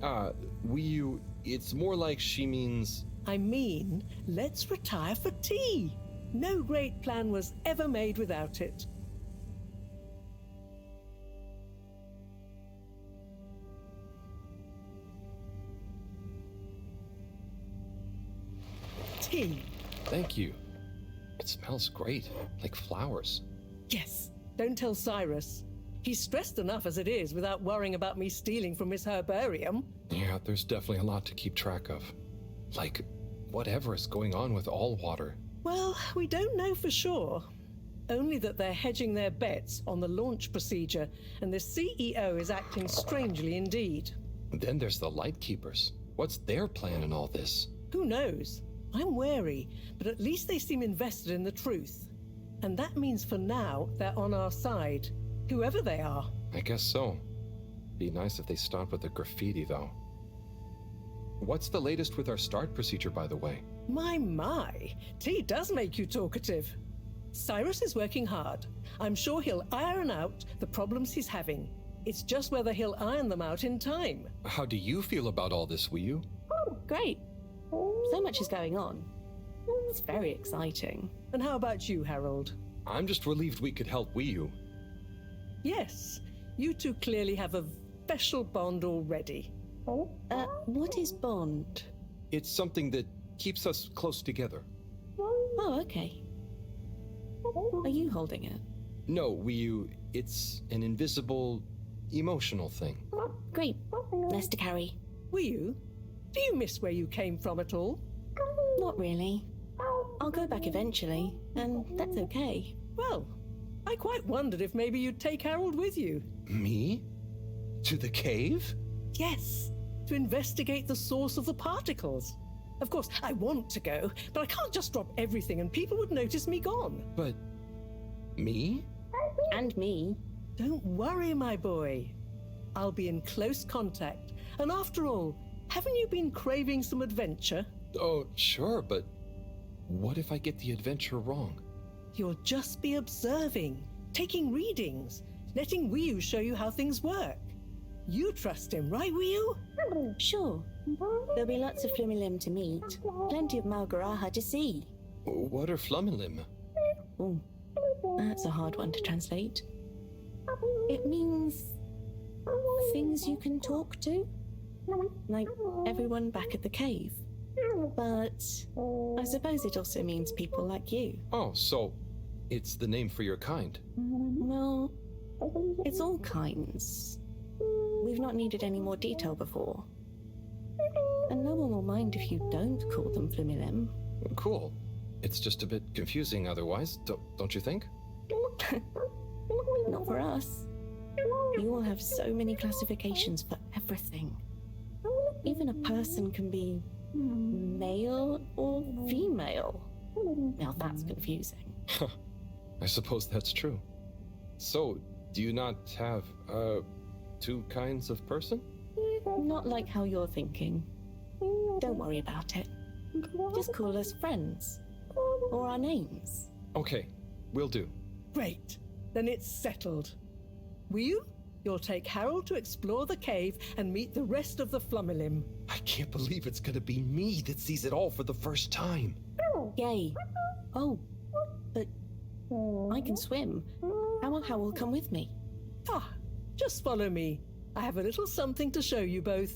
Wiyu, it's more like she means... I mean, let's retire for tea. No great plan was ever made without it. Tea. Thank you. It smells great, like flowers. Yes, don't tell Cyrus. He's stressed enough as it is without worrying about me stealing from his herbarium. Yeah, there's definitely a lot to keep track of. Like, whatever is going on with all water. Well, we don't know for sure. Only that they're hedging their bets on the launch procedure, and the CEO is acting strangely indeed. Then there's the Lightkeepers. What's their plan in all this? Who knows? I'm wary, but at least they seem invested in the truth. And that means for now, they're on our side. Whoever they are. I guess so. Be nice if they stopped with the graffiti, though. What's the latest with our start procedure, by the way? My. Tea does make you talkative. Cyrus is working hard. I'm sure he'll iron out the problems he's having. It's just whether he'll iron them out in time. How do you feel about all this, Wiyu? Great. So much is going on. It's very exciting. And how about you, Harold? I'm just relieved we could help Wiyu. Yes, you two clearly have a special bond already. What is bond? It's something that keeps us close together. Oh, okay. Are you holding it? No, Wiyu, it's an invisible, emotional thing. Great. Less to carry. Wiyu, do you miss where you came from at all? Not really. I'll go back eventually, and that's okay. Well, I quite wondered if maybe you'd take Harold with you. Me? To the cave? Yes, to investigate the source of the particles. Of course, I want to go, but I can't just drop everything and people would notice me gone. But... me? And me. Don't worry, my boy. I'll be in close contact. And after all, haven't you been craving some adventure? Oh, sure, but what if I get the adventure wrong? You'll just be observing, taking readings, letting Wiyu show you how things work. You trust him, right, Wiyu? Sure. There'll be lots of Flumilim to meet. Plenty of Malgaraha to see. What are Flumilim? Oh, that's a hard one to translate. It means things you can talk to. Like everyone back at the cave. But I suppose it also means people like you. Oh, so it's the name for your kind. Well, it's all kinds. We've not needed any more detail before. And no one will mind if you don't call them Flumilim. Cool. It's just a bit confusing otherwise, don't you think? Not for us. You all have so many classifications for everything. Even a person can be male or female. Now that's confusing. I suppose that's true. So, do you not have, two kinds of person? Not like how you're thinking. Don't worry about it. Just call us friends. Or our names. Okay, will do. Great. Then it's settled. Wiyu, you'll take Harold to explore the cave and meet the rest of the Flumilim. I can't believe it's gonna be me that sees it all for the first time. Yay. Oh, but I can swim. How will come with me? Ah, just follow me. I have a little something to show you both.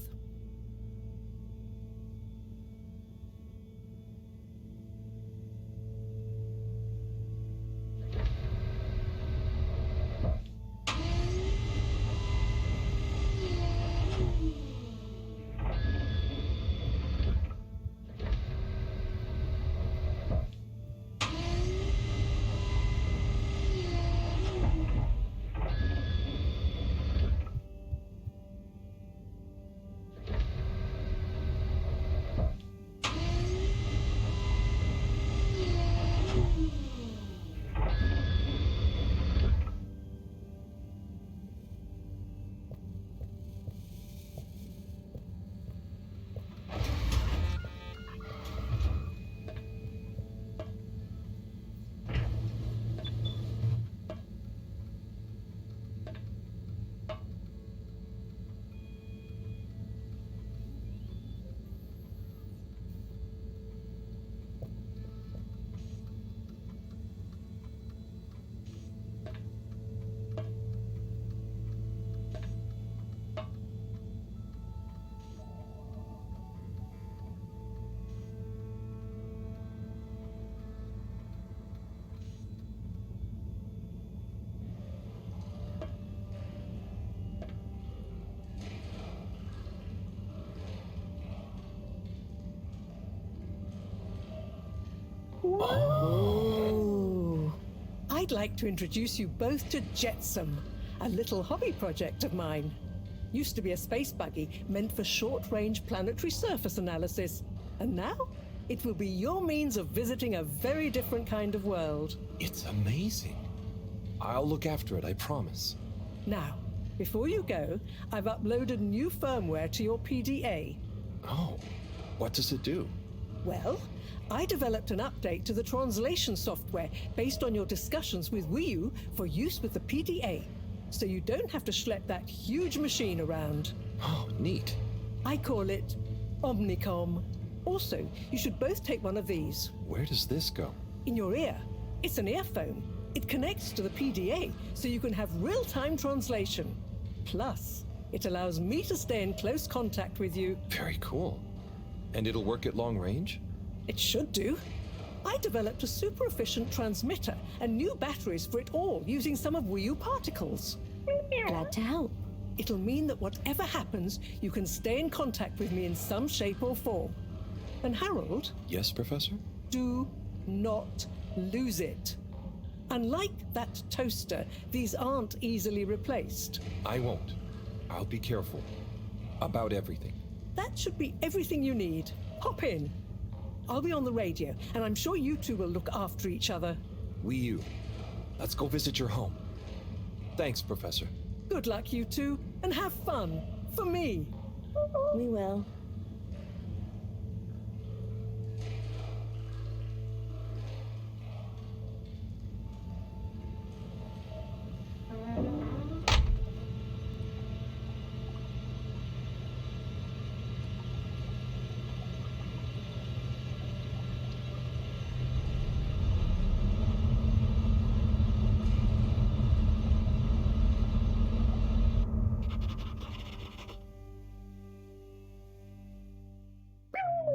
Oh. I'd like to introduce you both to Jetsam, a little hobby project of mine. Used to be a space buggy meant for short-range planetary surface analysis, and now it will be your means of visiting a very different kind of world. It's amazing. I'll look after it, I promise. Now, before you go, I've uploaded new firmware to your PDA. Oh, what does it do? Well, I developed an update to the translation software based on your discussions with Wii U for use with the PDA, so you don't have to schlep that huge machine around. Oh, neat. I call it Omnicom. Also, you should both take one of these. Where does this go? In your ear. It's an earphone. It connects to the PDA, so you can have real-time translation. Plus, it allows me to stay in close contact with you. Very cool. And it'll work at long range? It should do. I developed a super efficient transmitter and new batteries for it all using some of Wii U particles. Glad to help. It'll mean that whatever happens, you can stay in contact with me in some shape or form. And Harold? Yes, Professor? Do not lose it. Unlike that toaster, these aren't easily replaced. I won't. I'll be careful. About everything. That should be everything you need. Hop in. I'll be on the radio, and I'm sure you two will look after each other. Wii U, let's go visit your home. Thanks, Professor. Good luck, you two, and have fun. For me. We will.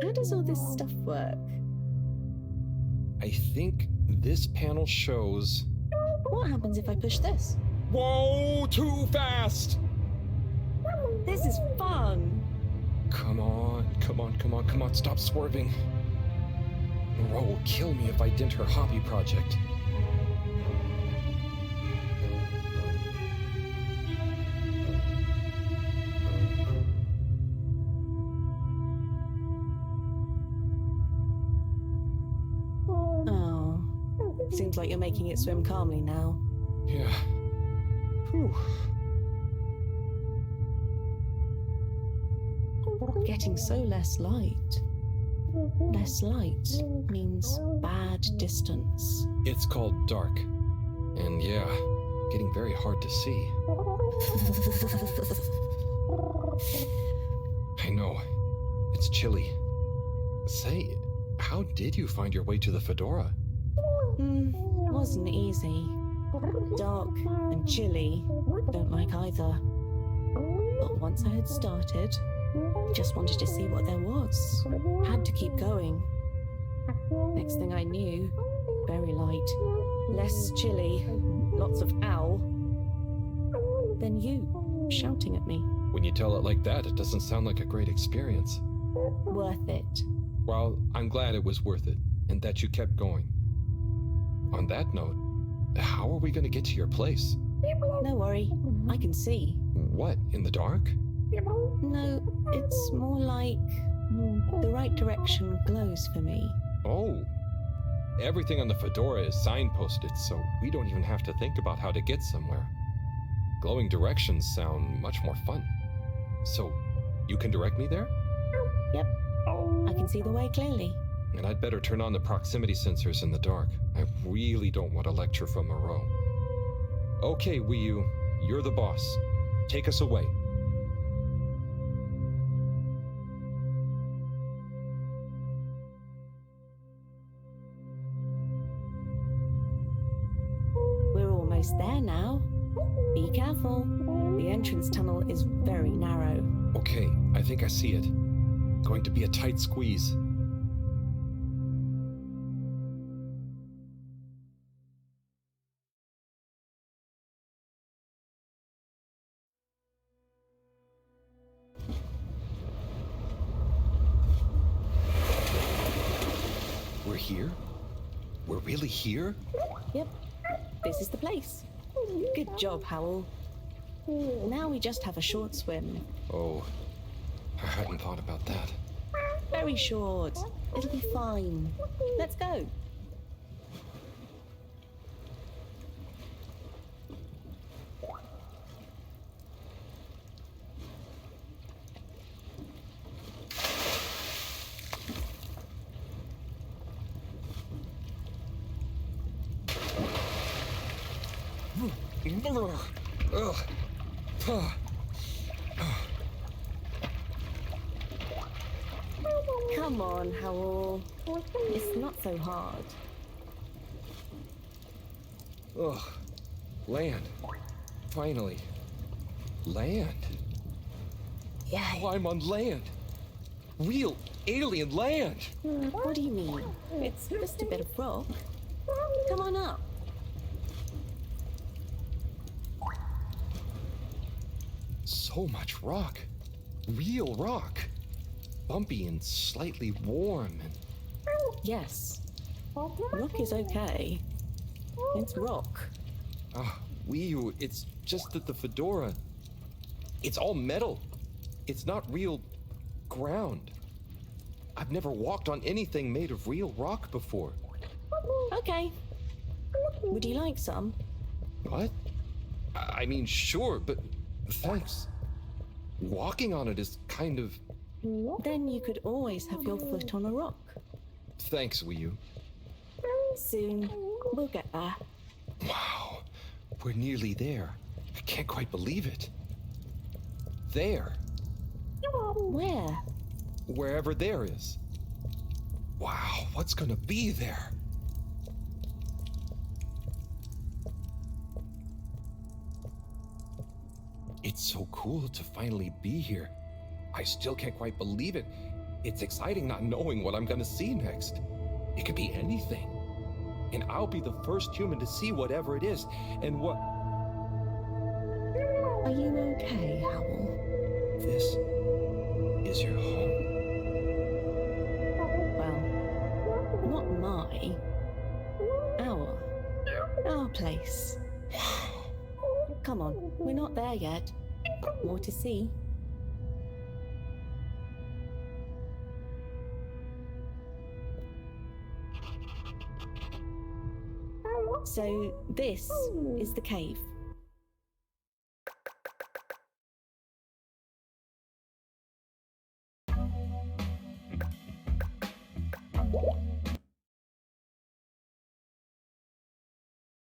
How does all this stuff work? I think this panel shows... What happens if I push this? Whoa, too fast! This is fun! Come on, come on, come on, come on, stop swerving. Ro will kill me if I dent her hobby project. Seems like you're making it swim calmly now. Yeah. Whew. Getting so less light. Less light means bad distance. It's called dark. And yeah, getting very hard to see. I know. It's chilly. Say, how did you find your way to the Fedora? Wasn't easy. Dark and chilly. Don't like either. But once I had started, I just wanted to see what there was. Had to keep going. Next thing I knew, very light, less chilly, lots of owl. Then you, shouting at me. When you tell it like that, it doesn't sound like a great experience. Worth it. Well, I'm glad it was worth it, and that you kept going. On that note, how are we going to get to your place? No worry, I can see. What, in the dark? No, it's more like the right direction glows for me. Oh. Everything on the Fedora is signposted, so we don't even have to think about how to get somewhere. Glowing directions sound much more fun. So, you can direct me there? Yep, I can see the way clearly. And I'd better turn on the proximity sensors in the dark. I really don't want a lecture from Moreau. Okay, Wii U, you're the boss. Take us away. We're almost there now. Be careful. The entrance tunnel is very narrow. Okay, I think I see it. Going to be a tight squeeze. We're here? We're really here? Yep, this is the place. Good job, Howell. Now we just have a short swim. Oh, I hadn't thought about that. Very short. It'll be fine. Let's go. Come on, Howell. It's not so hard. Ugh. Land. Finally. Land. Wow, I'm on land. Real alien land. What do you mean? It's just a bit of rock. Come on up. So much rock. Real rock. Bumpy and slightly warm and... Yes. Rock is okay. It's rock. Wii U, it's just that the Fedora... It's all metal. It's not real ground. I've never walked on anything made of real rock before. Okay. Would you like some? What? I mean, sure, but thanks. Walking on it is kind of... Then you could always have your foot on a rock. Thanks, Wii U. Soon, we'll get there. Wow, we're nearly there. I can't quite believe it. There. Where? Wherever there is. Wow, what's gonna be there? It's so cool to finally be here. I still can't quite believe it. It's exciting not knowing what I'm gonna see next. It could be anything. And I'll be the first human to see whatever it is. And what... Are you okay, Howell? This is your home? Well, not my. Our place. Come on, we're not there yet. More to see. So, this is the cave.